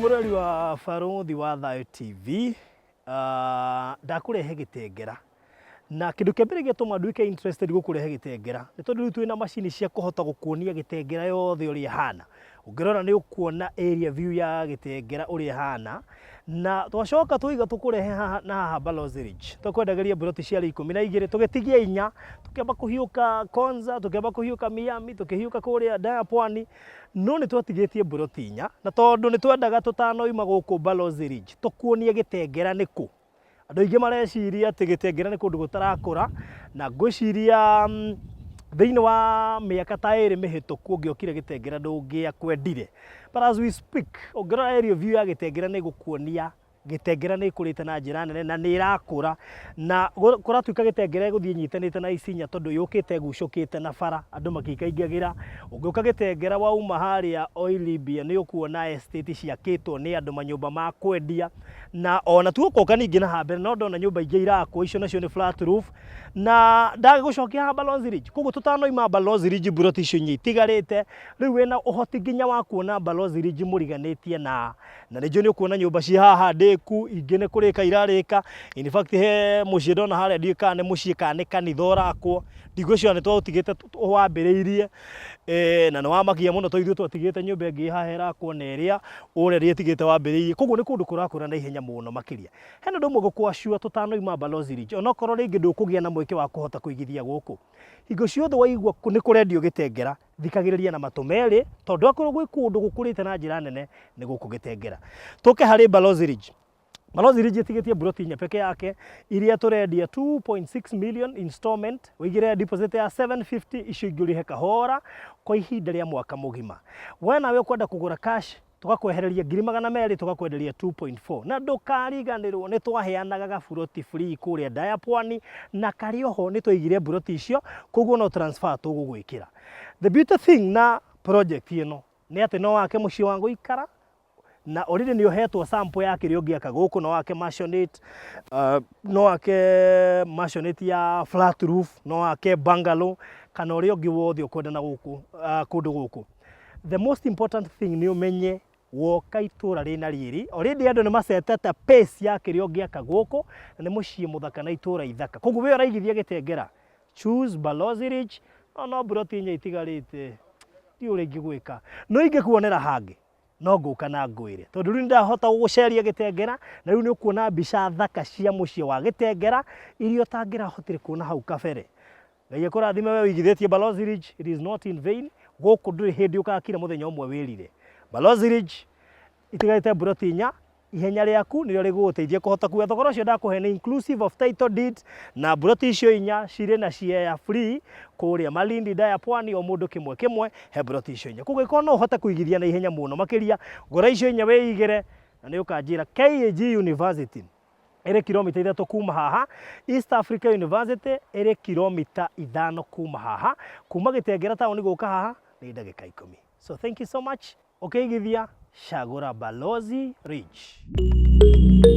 Murali wa Balozi wa Thayo TV ndakurehe gitengera na kindu kembere gituma nduike interested gukurehe gitengera ni tondu twina machine cia kuhota gukuonia gitengera yothe uri hana ungirora ni ukuona area view ya gitengera uri hana na twacoka twiga tukurehe haha Balozi Ridge tukwendageria buroti cia 12 tugitigia 4 tukamba kuhiuka Konza tukamba kuhiuka Miami tukihiuka kuria Diapwani no ni twatigetie buroti 4 na tondu ni twendaga tutanoima guku Balozi Ridge tukuonia gitengera niku andu ingi mareciria ati gitengera ni kundu gutarakura na ngwiciria thiini wa miaka ta iri mihituku ungiokire gitengera ndungia kwendire but as we speak ungirora area view ya gitengera ni gukuonia gitengera ni kurite na njira nene na ni irakura na kuratuika gitengera guthie nyitanite na isinya tondu yukite gucukite na bara andu makikaingagira ungiuka gitengera wauma haria Oilibia ni ukuona estate ciakitwo ni andu manyumba ma kwendia na ona tuokoka ningi na habere no ndona nyumba ingi irakwo icio nacio ni flat roof na ndagigucokia ha Balozi Ridge koguo tutanoima Balozi Ridge buroti icio nyitigarite riu wena uhoti nginya wa kuona Balozi Ridge muriganitie na nijo ni ukuona nyumba ci haha ku ingine kurika irarika in fact he mucie ndona haria ndika ne mucie kane kanitha urakwo ndigwicio ni twatigite wambiriirie na no wamakia muno to ithu twatigite nyumba ingi hahera ko neria ureria tigite wambiriirie koguo ni kundu kurakura na ihenya muno makiria hena ndomwe gukwashua tutanoima Balozi Ridge ona korwo ringi ndukugia na mweke wa kuhota kuigithia guku hingo ciothe waigua ni kurendio gitengera thikagiriria na matumeri tondu akorwo gwi kundu gukurite na njira nene ni guku gitengera tuke hari Balozi Ridge. Balozi Ridge tigetie buroti nya peke yake iria turendia 2.6 million installment wigire deposit ya 750 icio igurihe kahora kwa ihinda ria mwaka mugima wena we kwenda kugura cash tukakwehereria 200,000 tukakwenderia 2.4 na ndukariganirwo ni twaheanaga gaburoti free kuria Diapwani na karioho ni twaigire buroti icio koguo no transfer tugugwikira. The beauty thing na project ino ni ati no wake muci wangu ikara na already ni uhetwo sample ya kirio giaka guku no wake masonite no wake masonite ya flat roof no wake bungalow kana uri ungi wothe ukwenda na guku kundu guku. The most important thing ni umenye woka itura rina riri already andu ni masetete pace ya kirio giaka guku na ni mucie muthaka na itura ithaka koguo we uraigithia gitengera choose Balozi Ridge no buroti nya itigarite ti uri ngigwika no ingikuonera hangi no nguka na ngwire tondu riu ndahota guceria gitengera na riu ni ukuona mbica thaka cia mucie wa gitengera irio tangira hotire kuona hau kabere ngai akurathime we wigithitie Balozi Ridge it is not in vain guku nduri hindi ukakira muthenya umwe wirire Balozi Ridge itigaite buroti nya ihenya riaku nirio riguteithia kuhota kuya thogora ucio ndakuhe ni inclusive of title deed na buroti icio inya cire na share free kuria Malindi Diapwani o mundu kimwe kimwe he buroti icio inya koguo iko no uhote kuigithia na ihenya muno makiria ngora icio inya weigire na ni ukanjira KAG University ere kilomita 3 kuma haha East Africa University ere kilomita 5 kuma haha kuma gitengera tauni guka haha ni ndagika 10 so thank you so much ukeigithia Shagura Balozi Ridge.